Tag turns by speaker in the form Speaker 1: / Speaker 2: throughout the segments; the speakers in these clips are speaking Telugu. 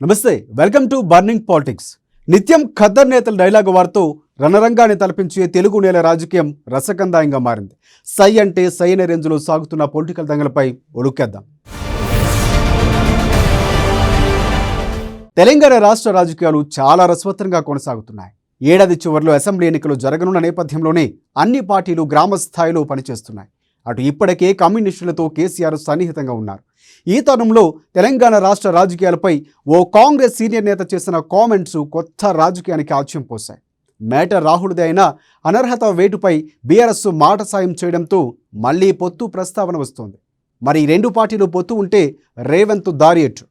Speaker 1: నమస్తే, వెల్కమ్ టు బర్నింగ్ పాలిటిక్స్. నిత్యం ఖద్దర్ నేతల డైలాగు వారితో రణరంగాన్ని తలపించే తెలుగు నేల రాజకీయం రసకందాయంగా మారింది. సై అంటే సై అనే రేంజ్లో సాగుతున్న పొలిటికల్ దంగలపై ఒలుక్కేద్దాం. తెలంగాణ రాష్ట్ర రాజకీయాలు చాలా రసవత్తరంగా కొనసాగుతున్నాయి. ఏడాది చివరిలో అసెంబ్లీ ఎన్నికలు జరగనున్న నేపథ్యంలోనే అన్ని పార్టీలు గ్రామ స్థాయిలో పనిచేస్తున్నాయి. అటు ఇప్పటికే కమ్యూనిస్టులతో కేసీఆర్ సన్నిహితంగా ఉన్నారు. ఈ తరుణంలో తెలంగాణ రాష్ట్ర రాజకీయాలపై ఓ కాంగ్రెస్ సీనియర్ నేత చేసిన కామెంట్స్ కొత్త రాజకీయానికి ఆజ్యం పోశాయి. మేటర్ రాహుల్దే అయినా అనర్హత వేటుపై బీఆర్ఎస్ మాట సాయం చేయడంతో మళ్లీ పొత్తు ప్రస్తావన వస్తోంది. మరి ఈ రెండు పార్టీలు పొత్తు ఉంటే రేవంత్ దారి ఎటు?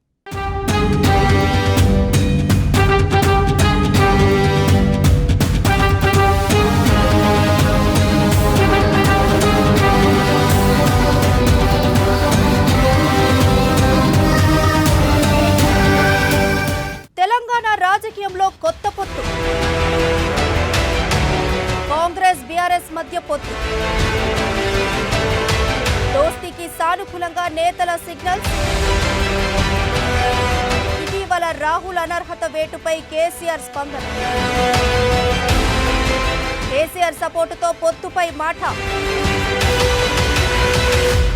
Speaker 2: రాజకీయంలో కొత్త పొత్తు, కాంగ్రెస్ బీఆర్ఎస్ మధ్య పొత్తు, దోస్తీకి సానుకూలంగా నేతల సిగ్నల్స్. ఇటీవల రాహుల్ అనర్హత వేటుపై కేసీఆర్ స్పందన, కేసీఆర్ సపోర్టుతో పొత్తుపై మాట,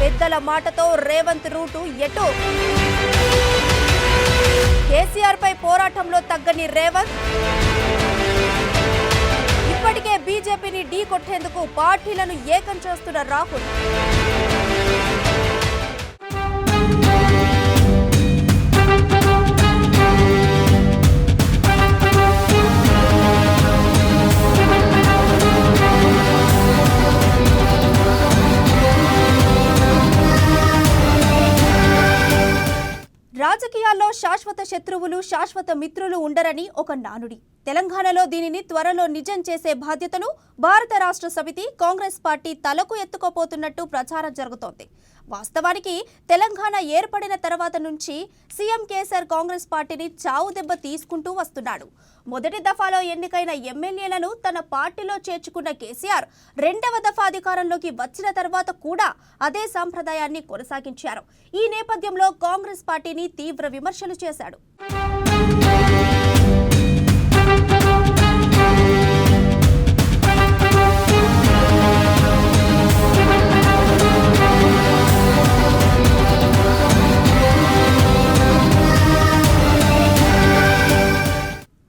Speaker 2: పెద్దల మాటతో రేవంత్ రూటు ఎటు? కేసీఆర్ పై పోరాటంలో తగ్గని రేవంత్ ఇప్పటికే బీజేపీని ఢీ కొట్టేందుకు పార్టీలను ఏకం చేస్తున్న రాహుల్. రాజకీయాల్లో శాశ్వత శత్రువులు శాశ్వత మిత్రులు ఉండరని ఒక నానుడి. తెలంగాణలో దీనిని త్వరలో నిజం చేసే బాధ్యతను భారత రాష్ట్ర సమితి కాంగ్రెస్ పార్టీ తలకు ఎత్తుకోపోతున్నట్టు ప్రచారం జరుగుతోంది. వాస్తవానికి తెలంగాణ ఏర్పడిన తర్వాత నుంచి సీఎం కేసీఆర్ కాంగ్రెస్ పార్టీని చావు దెబ్బ తీసుకుంటూ వస్తున్నాడు. మొదటి దఫాలో ఎన్నికైన ఎమ్మెల్యేలను తన పార్టీలో చేర్చుకున్న కేసీఆర్ రెండవ దఫా అధికారంలోకి వచ్చిన తర్వాత కూడా అదే సంప్రదాయాన్ని కొనసాగించారు. ఈ నేపథ్యంలో కాంగ్రెస్ పార్టీని తీవ్ర విమర్శలు చేశాడు.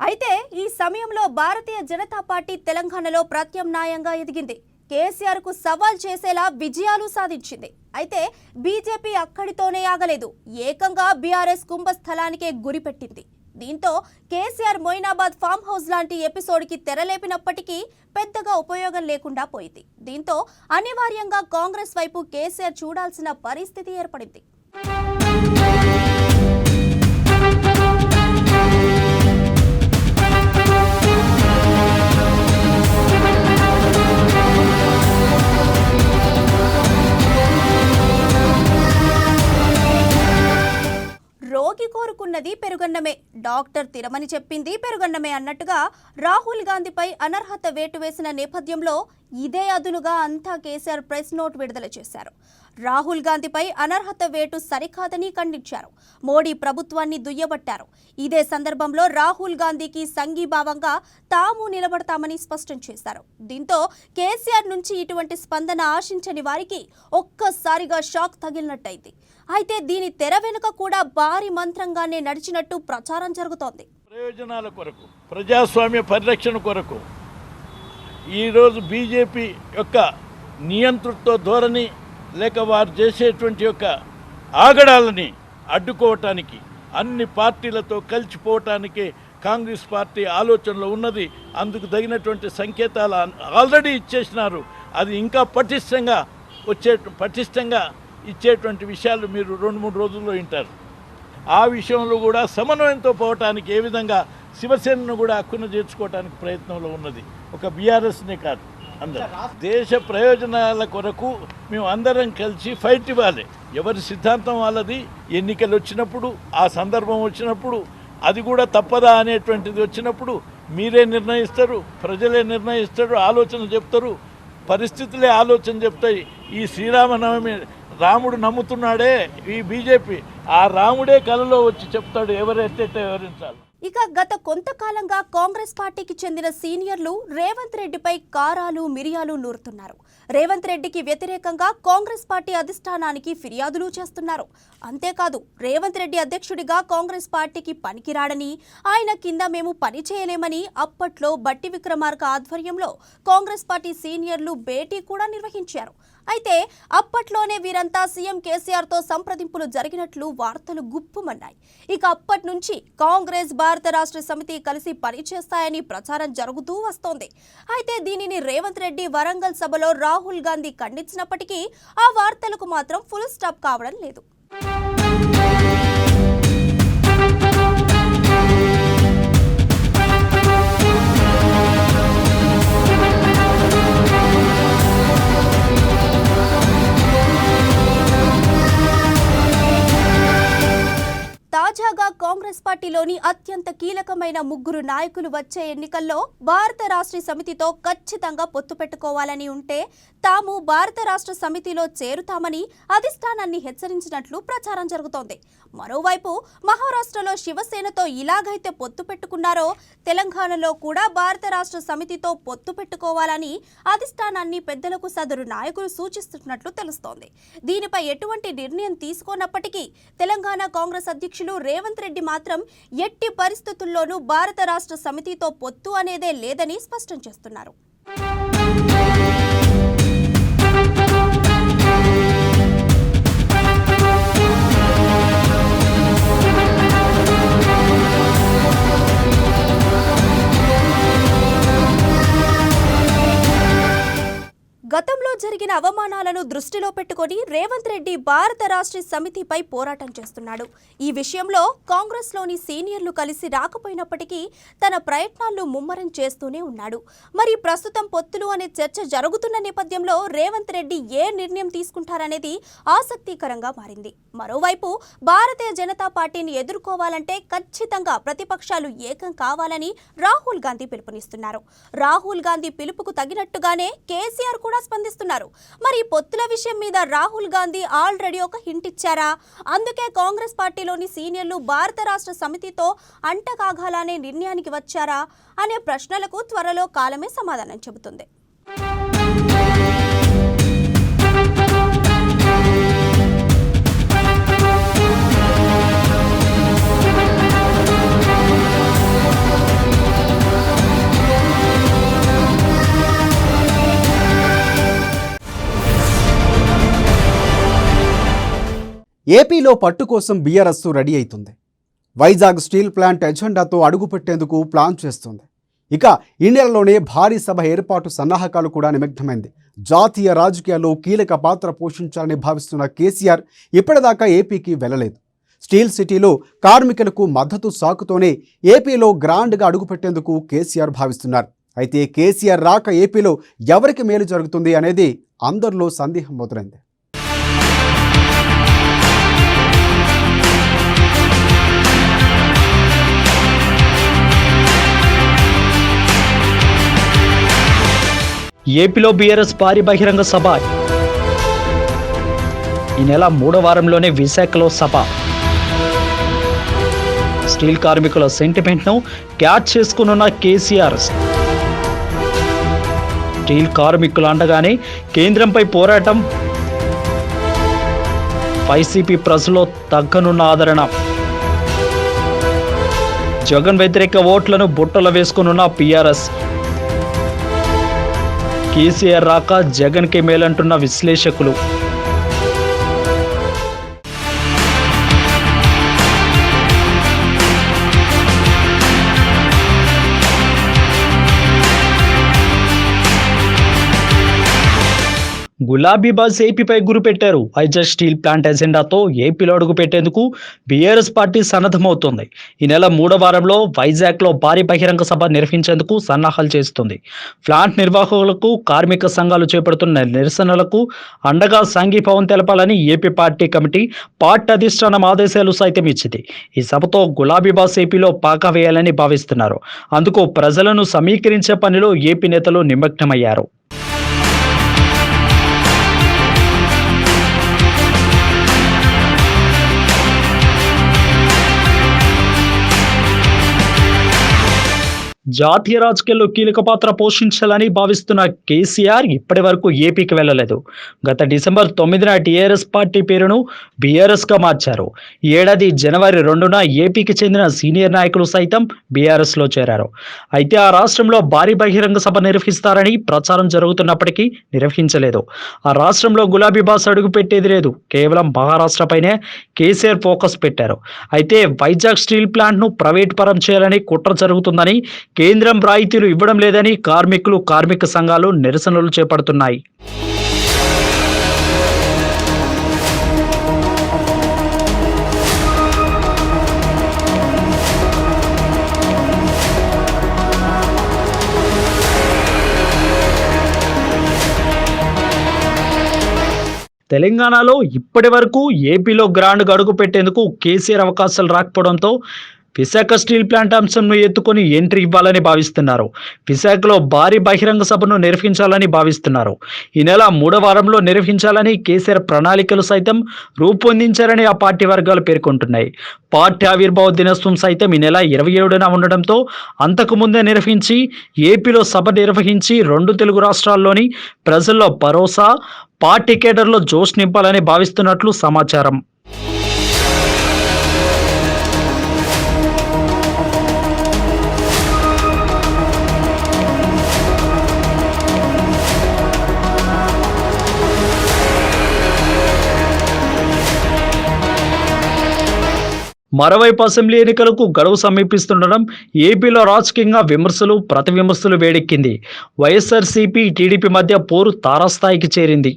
Speaker 2: అయితే ఈ సమయంలో భారతీయ జనతా పార్టీ తెలంగాణలో ప్రత్యామ్నాయంగా ఎదిగింది. కేసీఆర్ కు సవాల్ చేసేలా విజయాలు సాధించింది. అయితే బీజేపీ అక్కడితోనే ఆగలేదు, ఏకంగా బీఆర్ఎస్ కుంభస్థలానికే గురిపెట్టింది. దీంతో కేసీఆర్ మొయినాబాద్ ఫామ్ హౌస్ లాంటి ఎపిసోడ్కి తెరలేపినప్పటికీ పెద్దగా ఉపయోగం లేకుండా పోయింది. దీంతో అనివార్యంగా కాంగ్రెస్ వైపు కేసీఆర్ చూడాల్సిన పరిస్థితి ఏర్పడింది. రోగి కోరుకున్నది పెరుగన్నమే, డాక్టర్ తిరమని చెప్పింది పెరుగన్నమే అన్నట్టుగా రాహుల్ గాంధీపై అనర్హత వేటు వేసిన నేపథ్యంలో ఇదే అదునుగా అంతా కేసీఆర్ ప్రెస్ నోట్ విడుదల చేశారు. రాహుల్ గాంధీపై అనర్హత వేటు సరికాదని ఖండించారు. మోడీ ప్రభుత్వాన్ని దుయ్యబట్టారు. ఇదే సందర్భంలో రాహుల్ గాంధీకి సంఘీభావంగా తాము నిలబడతామని స్పష్టం చేశారు. దీంతో కేసీఆర్ నుంచి ఇటువంటి స్పందన ఆశించని వారికి ఒక్కసారిగా షాక్ తగిలినట్టయింది. అయితే దీని తెర వెనుక కూడా భారీ మంత్రంగానే నడిచినట్టు ప్రచారం జరుగుతోంది.
Speaker 3: ప్రయోజనాల కొరకు, ప్రజాస్వామ్య పరిరక్షణ కొరకు ఈరోజు బీజేపీ యొక్క నియంతృత్వ ధోరణి లేక వారు చేసేటువంటి యొక్క ఆగడాలని అడ్డుకోవటానికి, అన్ని పార్టీలతో కలిసిపోవటానికి కాంగ్రెస్ పార్టీ ఆలోచనలో ఉన్నది. అందుకు తగినటువంటి సంకేతాలు ఆల్రెడీ ఇచ్చేసినారు. అది ఇంకా పటిష్టంగా ఇచ్చేటువంటి విషయాలు మీరు 2-3 రోజుల్లో వింటారు. ఆ విషయంలో కూడా సమన్వయంతో పోవటానికి ఏ విధంగా శివసేనను కూడా హక్కును చేర్చుకోవడానికి ప్రయత్నంలో ఉన్నది. ఒక బీఆర్ఎస్నే కాదు, అందరూ దేశ ప్రయోజనాల కొరకు మేము అందరం కలిసి ఫైట్ ఇవ్వాలి. ఎవరి సిద్ధాంతం వాళ్ళది. ఎన్నికలు వచ్చినప్పుడు, ఆ సందర్భం వచ్చినప్పుడు, అది కూడా తప్పదా అనేటువంటిది వచ్చినప్పుడు మీరే నిర్ణయిస్తారు, ప్రజలే నిర్ణయిస్తారు, ఆలోచన చెప్తారు, పరిస్థితులే ఆలోచన చెప్తాయి. ఈ శ్రీరామనవమి రాముడు నమ్ముతున్నాడే ఈ బీజేపీ, ఆ రాముడే కలలో వచ్చి చెప్తాడు ఎవరైతే వివరించాలి.
Speaker 2: ఇక గత కొంతకాలంగా కాంగ్రెస్ పార్టీకి చెందిన సీనియర్లు రేవంత్ రెడ్డిపై కారాలు మిరియాలు నూరుతున్నారు. రేవంత్ రెడ్డికి వ్యతిరేకంగా కాంగ్రెస్ పార్టీ అధిష్టానానికి ఫిర్యాదులు చేస్తున్నారు. అంతేకాదు రేవంత్ రెడ్డి అధ్యక్షుడిగా కాంగ్రెస్ పార్టీకి పనికిరాడని, ఆయన కింద మేము పని చేయలేమని అప్పట్లో బట్టి విక్రమార్క ఆధ్వర్యంలో కాంగ్రెస్ పార్టీ సీనియర్లు భేటీ కూడా నిర్వహించారు. అయితే అప్పట్లోనే వీరంతా సీఎం కేసీఆర్తో సంప్రదింపులు జరిగినట్లు వార్తలు గుప్పుమన్నాయి. ఇక అప్పటి నుంచి కాంగ్రెస్ భారత రాష్ట్ర సమితి కలిసి పనిచేస్తాయని ప్రచారం జరుగుతూ వస్తోంది. అయితే దీనిని రేవంత్ రెడ్డి వరంగల్ సభలో రాహుల్ గాంధీ ఖండించినప్పటికీ ఆ వార్తలకు మాత్రం ఫుల్ స్టాప్ కావడం లేదు. తాజాగా కాంగ్రెస్ పార్టీలోని అత్యంత కీలకమైన ముగ్గురు నాయకులు వచ్చే ఎన్నికల్లో భారత రాష్ట్ర సమితితో ఖచ్చితంగా పొత్తు పెట్టుకోవాలని ఉంటే తాము భారత రాష్ట్ర సమితిలో చేరుతామని అధిష్టానాన్ని హెచ్చరించినట్లు ప్రచారం జరుగుతోంది. మరోవైపు మహారాష్ట్రలో శివసేనతో ఇలాగైతే పొత్తు పెట్టుకున్నారో తెలంగాణలో కూడా భారత రాష్ట్ర సమితితో పొత్తు పెట్టుకోవాలని అధిష్టానాన్ని పెద్దలకు సదరు నాయకులు సూచిస్తున్నట్లు తెలుస్తోంది. దీనిపై ఎటువంటి నిర్ణయం తీసుకోనప్పటికీ తెలంగాణ కాంగ్రెస్ అధ్యక్షులు రేవంత్ రెడ్డి మాత్రం ఎట్టి పరిస్థితుల్లోనూ భారత రాష్ట్ర సమితితో పొత్తు అనేదే లేదని స్పష్టం చేస్తున్నారు. గతంలో జరిగిన అవమానాలను దృష్టిలో పెట్టుకొని రేవంత్ రెడ్డి భారత రాష్ట్ర సమితిపై పోరాటం చేస్తున్నాడు. ఈ విషయంలో కాంగ్రెస్లోని సీనియర్లు కలిసి రాకపోయినప్పటికీ తన ప్రయత్నాలను ముమ్మరం చేస్తూనే ఉన్నాడు. మరి ప్రస్తుతం పొత్తులు అనే చర్చ జరుగుతున్న నేపథ్యంలో రేవంత్ రెడ్డి ఏ నిర్ణయం తీసుకుంటారనేది ఆసక్తికరంగా మారింది. మరోవైపు భారతీయ జనతా పార్టీని ఎదుర్కోవాలంటే ఖచ్చితంగా ప్రతిపక్షాలు ఏకం కావాలని రాహుల్ గాంధీ పిలుపునిస్తున్నారు. రాహుల్ గాంధీ పిలుపుకు తగినట్టుగానే కేసీఆర్ కూడా స్పందిస్తున్నారు. మరి పొత్తుల విషయం మీద రాహుల్ గాంధీ ఆల్రెడీ ఒక హింట్ ఇచ్చారా? అందుకే కాంగ్రెస్ పార్టీలోని సీనియర్లు భారత రాష్ట్ర సమితితో అంటకాగాలనే నిర్ణయానికి వచ్చారా అనే ప్రశ్నలకు త్వరలో కాలమే సమాధానం చెబుతుంది.
Speaker 1: ఏపీలో పట్టు కోసం బీఆర్ఎస్ రెడీ అవుతుంది. వైజాగ్ స్టీల్ ప్లాంట్ ఎజెండాతో అడుగుపెట్టేందుకు ప్లాన్ చేస్తుంది. ఇక ఈ నెలలోనే భారీ సభ ఏర్పాటు సన్నాహకాలు కూడా నిమగ్నమైంది. జాతీయ రాజకీయాల్లో కీలక పాత్ర పోషించాలని భావిస్తున్న కేసీఆర్ ఇప్పటిదాకా ఏపీకి వెళ్ళలేదు. స్టీల్ సిటీలో కార్మికులకు మద్దతు సాకుతోనే ఏపీలో గ్రాండ్గా అడుగుపెట్టేందుకు కేసీఆర్ భావిస్తున్నారు. అయితే కేసీఆర్ రాక ఏపీలో ఎవరికి మేలు జరుగుతుంది అనేది అందరిలో సందేహం మొదలైంది.
Speaker 4: ఏపీలో బీఆర్ఎస్ భారీ బహిరంగ సభ ఈ నెల 3వ వారంలోనే విశాఖలో సభ. స్టీల్ కార్మికుల సెంటిమెంట్ను క్యాచ్ చేసుకున్న కేసీఆర్ స్టీల్ కార్మికుల అండగానే కేంద్రంపై పోరాటం, వైసీపీ ప్రజల్లో తగ్గనున్న ఆదరణ, జగన్ వ్యతిరేక ఓట్లను బుట్టలో వేసుకున్న బీఆర్ఎస్, కేసీఆర్ రాక జగన్కే మేలంటున్న విశ్లేషకులు. గులాబీ బాస్ ఏపీపై గురిపెట్టారు. వైజాగ్ స్టీల్ ప్లాంట్ ఎజెండాతో ఏపీలో అడుగు పెట్టేందుకు బీఆర్ఎస్ పార్టీ సన్నద్ధమవుతోంది. ఈ నెల 3వ వారంలో వైజాగ్లో భారీ బహిరంగ సభ నిర్వహించేందుకు సన్నాహాలు చేస్తుంది. ప్లాంట్ నిర్వాహకులకు, కార్మిక సంఘాలు చేపడుతున్న నిరసనలకు అండగా సంఘీభావం తెలపాలని ఏపీ పార్టీ కమిటీ పార్టీ అధిష్టానం ఆదేశాలు సైతం ఇచ్చింది. ఈ సభతో గులాబీ బాస్ ఏపీలో పాకా వేయాలని భావిస్తున్నారు. అందుకు ప్రజలను సమీకరించే పనిలో ఏపీ నేతలు నిమగ్నమయ్యారు. జాతీయ రాజకీయాల్లో కీలక పాత్ర పోషించాలని భావిస్తున్న కేసీఆర్ ఇప్పటి వరకు ఏపీకి వెళ్లలేదు. గత డిసెంబర్ 9న టీఆర్ఎస్ పార్టీ పేరును బీఆర్ఎస్గా మార్చారు. ఈ ఏడాది జనవరి 2న ఏపీకి చెందిన సీనియర్ నాయకులు సైతం బీఆర్ఎస్లో చేరారు. అయితే ఆ రాష్ట్రంలో భారీ బహిరంగ సభ నిర్వహిస్తారని ప్రచారం జరుగుతున్నప్పటికీ నిర్వహించలేదు. ఆ రాష్ట్రంలో గులాబీ బాస్ అడుగు పెట్టేది లేదు. కేవలం మహారాష్ట్రపైనే కేసీఆర్ ఫోకస్ పెట్టారు. అయితే వైజాగ్ స్టీల్ ప్లాంట్ను ప్రైవేట్ పరం చేయాలని కుట్ర జరుగుతుందని, కేంద్రం రాయితీలు ఇవ్వడం లేదని కార్మిక సంఘాలు నిరసనలు చేపడుతున్నాయి. తెలంగాణలో ఇప్పటి వరకు ఏపీలో గ్రాండ్ అడుగు పెట్టేందుకు కేసీఆర్ అవకాశాలు రాకపోవడంతో విశాఖ స్టీల్ ప్లాంట్ అంశంను ఎత్తుకొని ఎంట్రీ ఇవ్వాలని భావిస్తున్నారు. విశాఖలో భారీ బహిరంగ సభను నిర్వహించాలని భావిస్తున్నారు. ఈ నెల 3వ వారంలో నిర్వహించాలని కేసీఆర్ ప్రణాళికలు సైతం రూపొందించారని ఆ పార్టీ వర్గాలు పేర్కొంటున్నాయి. పార్టీ ఆవిర్భావ దినోత్సవం సైతం ఈ నెల 27న ఉండడంతో అంతకు ముందే నిర్వహించి ఏపీలో సభ నిర్వహించి 2 తెలుగు రాష్ట్రాల్లోని ప్రజల్లో భరోసా, పార్టీ కేడర్లో జోష్ నింపాలని భావిస్తున్నట్లు సమాచారం. మరోవైపు అసెంబ్లీ ఎన్నికలకు గడువు సమీపిస్తుండడం ఏపీలో రాజకీయంగా విమర్శలు, ప్రతి విమర్శలు వేడెక్కింది. వైఎస్ఆర్సీపీ, టీడీపీ మధ్య పోరు తారాస్థాయికి చేరింది.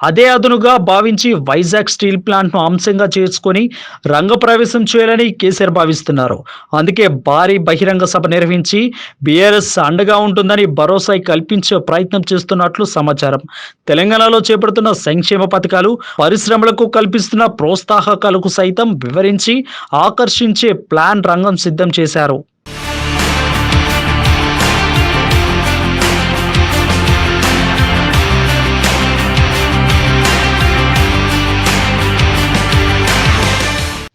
Speaker 4: అదే అదునుగా భావించి వైజాగ్ స్టీల్ ప్లాంట్ను అంశంగా చేసుకొని రంగప్రవేశం చేయాలని కేసీఆర్ భావిస్తున్నారు. అందుకే భారీ బహిరంగ సభ నిర్వహించి బీఆర్ఎస్ అండగా ఉంటుందని భరోసా కల్పించే ప్రయత్నం చేస్తున్నట్లు సమాచారం. తెలంగాణలో చేపడుతున్న సంక్షేమ పథకాలు, పరిశ్రమలకు కల్పిస్తున్న ప్రోత్సాహకాలకు సైతం వివరించి ఆకర్షించే ప్లాన్ రంగం సిద్ధం చేశారు.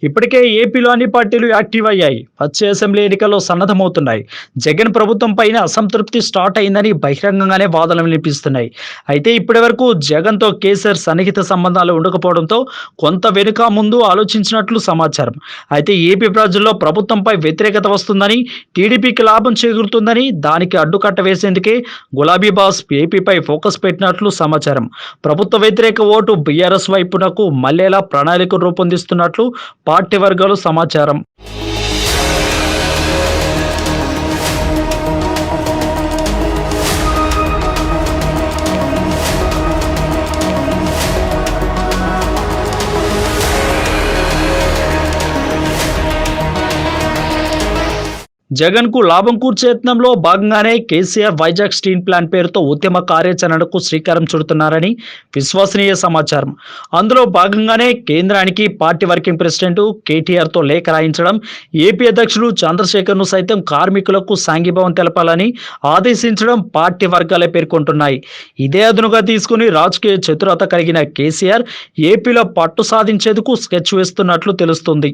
Speaker 4: ఇప్పటికే ఏపీలో అన్ని పార్టీలు యాక్టివ్ అయ్యాయి. వచ్చే అసెంబ్లీ ఎన్నికల్లో సన్నద్ధమవుతున్నాయి. జగన్ ప్రభుత్వం పైన అసంతృప్తి స్టార్ట్ అయిందని బహిరంగంగానే వాదనలు వినిపిస్తున్నాయి. అయితే ఇప్పటి వరకు జగన్తో కేసీఆర్ సన్నిహిత సంబంధాలు ఉండకపోవడంతో కొంత వెనుక ముందు ఆలోచించినట్లు సమాచారం. అయితే ఏపీ ప్రజల్లో ప్రభుత్వంపై వ్యతిరేకత వస్తుందని, టీడీపీకి లాభం చేకూరుతుందని దానికి అడ్డుకట్ట వేసేందుకే గులాబీ బాస్ ఏపీపై ఫోకస్ పెట్టినట్లు సమాచారం. ప్రభుత్వ వ్యతిరేక ఓటు బీఆర్ఎస్ వైపునకు మళ్లేలా ప్రణాళిక రూపొందిస్తున్నట్లు పార్టీ వర్గాలు సమాచారం. జగన్కు లాభం కూర్చే యత్నంలో భాగంగానే కేసీఆర్ వైజాగ్ స్టీల్ ప్లాంట్ పేరుతో ఉద్యమ కార్యాచరణకు శ్రీకారం చుడుతున్నారని విశ్వసనీయ సమాచారం. అందులో భాగంగానే కేంద్రానికి పార్టీ వర్కింగ్ ప్రెసిడెంట్ కేటీఆర్తో లేఖ రాయించడం, ఏపీ అధ్యక్షుడు చంద్రశేఖర్ను సైతం కార్మికులకు సాంఘీభావం తెలపాలని ఆదేశించడం పార్టీ వర్గాలే పేర్కొంటున్నాయి. ఇదే అదునుగా తీసుకుని రాజకీయ చతురత కలిగిన కేసీఆర్ ఏపీలో పట్టు సాధించేందుకు స్కెచ్ వేస్తున్నట్లు తెలుస్తుంది.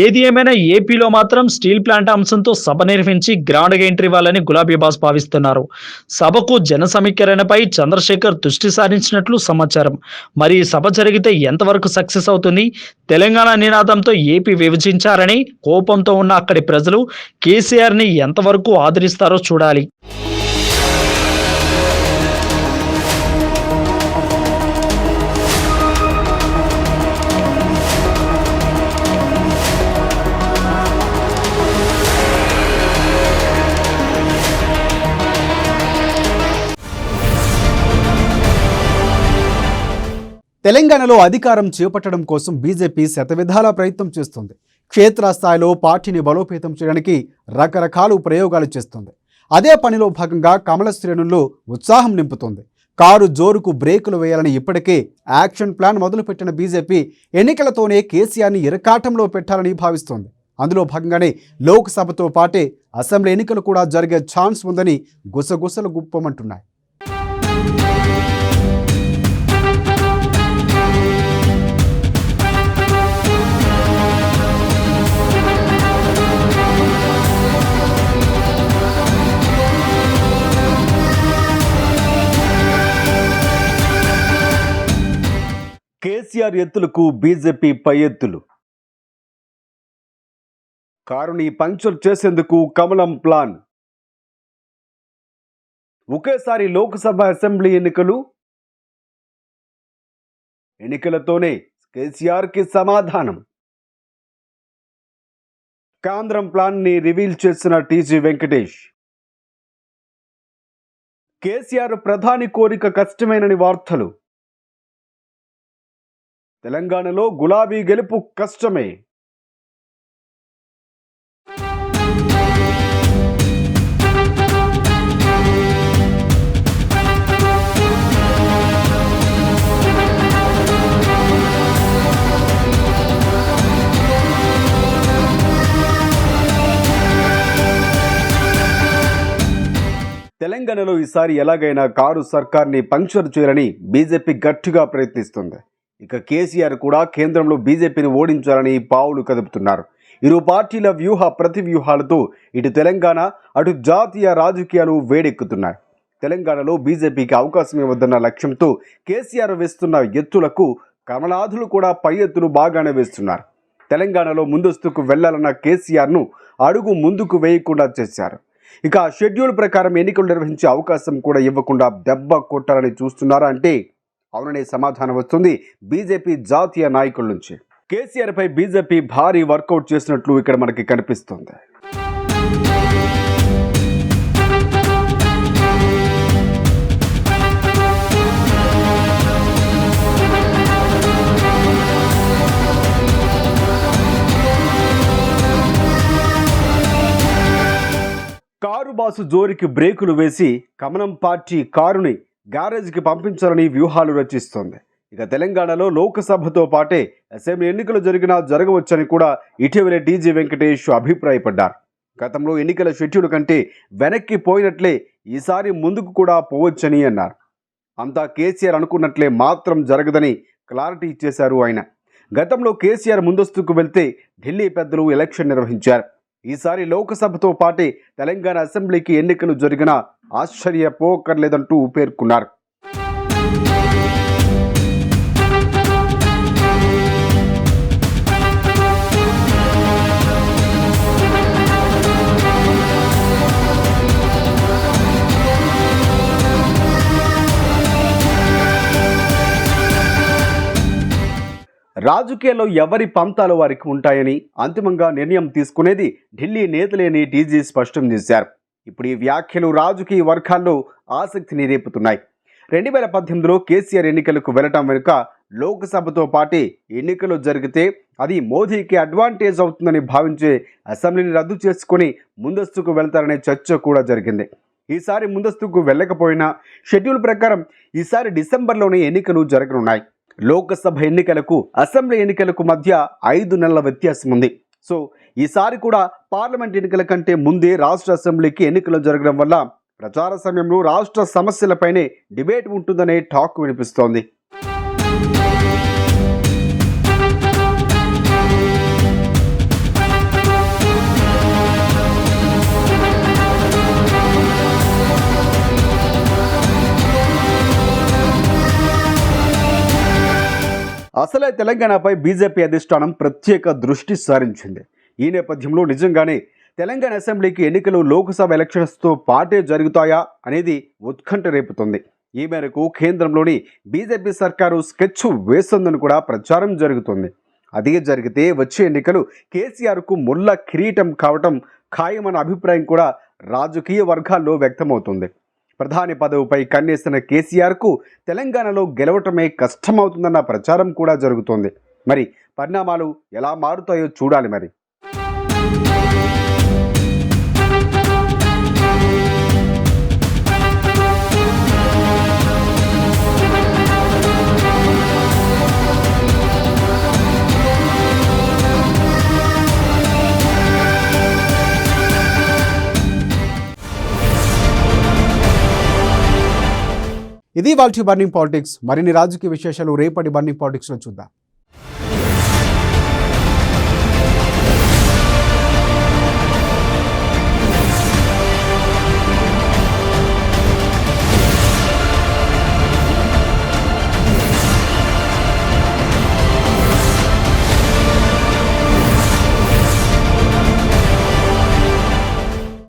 Speaker 4: ఏది ఏమైనా ఏపీలో మాత్రం స్టీల్ ప్లాంట్ అంశంతో సభ నిర్వహించి గ్రాండ్గా ఎంట్రీ ఇవ్వాలని గులాబీ బాస్ భావిస్తున్నారు. సభకు జన సమీకరణపై చంద్రశేఖర్ దృష్టి సారించినట్లు సమాచారం. మరి సభ జరిగితే ఎంతవరకు సక్సెస్ అవుతుంది? తెలంగాణ నినాదంతో ఏపీ విభజించారని కోపంతో ఉన్న అక్కడి ప్రజలు కేసీఆర్ని ఎంతవరకు ఆదరిస్తారో చూడాలి.
Speaker 1: తెలంగాణలో అధికారం చేపట్టడం కోసం బీజేపీ శతవిధాల ప్రయత్నం చేస్తుంది. క్షేత్రస్థాయిలో పార్టీని బలోపేతం చేయడానికి రకరకాల ప్రయోగాలు చేస్తుంది. అదే పనిలో భాగంగా కమల శ్రేణుల్లో ఉత్సాహం నింపుతోంది. కారు జోరుకు బ్రేకులు వేయాలని ఇప్పటికే యాక్షన్ ప్లాన్ మొదలుపెట్టిన బీజేపీ ఎన్నికలతోనే కేసీఆర్ని ఇరకాటంలో పెట్టాలని భావిస్తోంది. అందులో భాగంగానే లోక్సభతో పాటే అసెంబ్లీ ఎన్నికలు కూడా జరిగే ఛాన్స్ ఉందని గుసగుసలు గుప్పమంటున్నాయి. కేసీఆర్ ఎత్తులకు బీజేపీ పై ఎత్తులు. కారుని పంక్చర్ చేసేందుకు కమలం ప్లాన్. ఒకేసారి లోక్సభ అసెంబ్లీ ఎన్నికలతోనే కేసీఆర్కి సమాధానం. కేంద్రం ప్లాన్ ని రివీల్ చేసిన టీజీ వెంకటేష్. కేసీఆర్ ప్రధాని కోరిక కష్టమేనని వార్తలు. తెలంగాణలో గులాబీ గెలుపు కష్టమే. తెలంగాణలో ఈసారి ఎలాగైనా కారు సర్కార్ని పంక్చర్ చేయాలని బీజేపీ గట్టిగా ప్రయత్నిస్తుంది. ఇక కేసీఆర్ కూడా కేంద్రంలో బీజేపీని ఓడించాలని పావులు కదుపుతున్నారు. ఇరు పార్టీల వ్యూహ ప్రతివ్యూహాలతో ఇటు తెలంగాణ అటు జాతీయ రాజకీయాలు వేడెక్కుతున్నాయి. తెలంగాణలో బీజేపీకి అవకాశం ఇవ్వద్దన్న లక్ష్యంతో కేసీఆర్ వేస్తున్న ఎత్తులకు కమలాదులు కూడా పై ఎత్తులు బాగానే వేస్తున్నారు. తెలంగాణలో ముందస్తుకు వెళ్లాలన్న కేసీఆర్ను అడుగు ముందుకు వేయకుండా చేశారు. ఇక షెడ్యూల్ ప్రకారం ఎన్నికలు నిర్వహించే అవకాశం కూడా ఇవ్వకుండా దెబ్బ కొట్టాలని చూస్తున్నారా అంటే అవుననే సమాధానం వస్తుంది బీజేపీ జాతీయ నాయకుల నుంచి. కేసీఆర్ పై బీజేపీ భారీ వర్కౌట్ చేసినట్లు ఇక్కడ మనకి కనిపిస్తుంది. కారు బాసు జోరికి బ్రేకులు వేసి కమలం పార్టీ కారుని గ్యారేజ్కి పంపించాలని వ్యూహాలు రచిస్తోంది. ఇక తెలంగాణలో లోక్సభతో పాటే అసెంబ్లీ ఎన్నికలు జరగవచ్చని కూడా ఇటీవలే టీజీ వెంకటేష్ అభిప్రాయపడ్డారు. గతంలో ఎన్నికల షెడ్యూల్ కంటే వెనక్కి పోయినట్లే ఈసారి ముందుకు కూడా పోవచ్చని అన్నారు. అంతా కేసీఆర్ అనుకున్నట్లే మాత్రం జరగదని క్లారిటీ ఇచ్చేశారు ఆయన. గతంలో కేసీఆర్ ముందస్తుకు వెళ్తే ఢిల్లీ పెద్దలు ఎలక్షన్ నిర్వహించారు. ఈసారి లోక్సభతో పాటే తెలంగాణ అసెంబ్లీకి ఎన్నికలు జరిగినా ఆశ్చర్యపోకర్లేదంటూ పేర్కొన్నారు. రాజకీయాల్లో ఎవరి పంతాలు వారికి ఉంటాయని అంతిమంగా నిర్ణయం తీసుకునేది ఢిల్లీ నేతలేని టీజీ స్పష్టం చేశారు. ఇప్పుడు ఈ వ్యాఖ్యలు రాజకీయ వర్గాల్లో ఆసక్తిని రేపుతున్నాయి. 2018లో కేసీఆర్ ఎన్నికలకు వెళ్లటం వెనుక లోక్సభతో పాటే ఎన్నికలు జరిగితే అది మోదీకి అడ్వాంటేజ్ అవుతుందని భావించే అసెంబ్లీని రద్దు చేసుకుని ముందస్తుకు వెళ్తారనే చర్చ కూడా జరిగింది. ఈసారి ముందస్తుకు వెళ్ళకపోయినా షెడ్యూల్ ప్రకారం ఈసారి డిసెంబర్లోనే ఎన్నికలు జరగనున్నాయి. లోక్సభ ఎన్నికలకు అసెంబ్లీ ఎన్నికలకు మధ్య 5 నెలల వ్యత్యాసం ఉంది. సో ఈసారి కూడా పార్లమెంట్ ఎన్నికల కంటే ముందే రాష్ట్ర అసెంబ్లీకి ఎన్నికలు జరగడం వల్ల ప్రచార సమయంలో రాష్ట్ర సమస్యలపైనే డిబేట్ ఉంటుందనే టాక్ వినిపిస్తోంది. అసలే తెలంగాణపై బీజేపీ అధిష్టానం ప్రత్యేక దృష్టి సారించింది. ఈ నేపథ్యంలో నిజంగానే తెలంగాణ అసెంబ్లీకి ఎన్నికలు లోక్సభ ఎలక్షన్స్తో పాటే జరుగుతాయా అనేది ఉత్కంఠ రేపుతుంది. ఈ మేరకు కేంద్రంలోని బీజేపీ సర్కారు స్కెచ్ వేస్తుందని కూడా ప్రచారం జరుగుతుంది. అదే జరిగితే వచ్చే ఎన్నికలు కేసీఆర్కు ముళ్ళ కిరీటం కావటం ఖాయమన్న అభిప్రాయం కూడా రాజకీయ వర్గాల్లో వ్యక్తమవుతుంది. ప్రధాని పదవిపై కన్నేసిన కేసీఆర్కు తెలంగాణలో గెలవటమే కష్టమవుతుందన్న ప్రచారం కూడా జరుగుతోంది. మరి పరిణామాలు ఎలా మారుతాయో చూడాలి. మరి ఇది వాల్టి బర్నింగ్ పాలిటిక్స్. మరిన్ని రాజకీయ విశేషాలు రేపటి బర్నింగ్ పాలిటిక్స్లో చూద్దాం.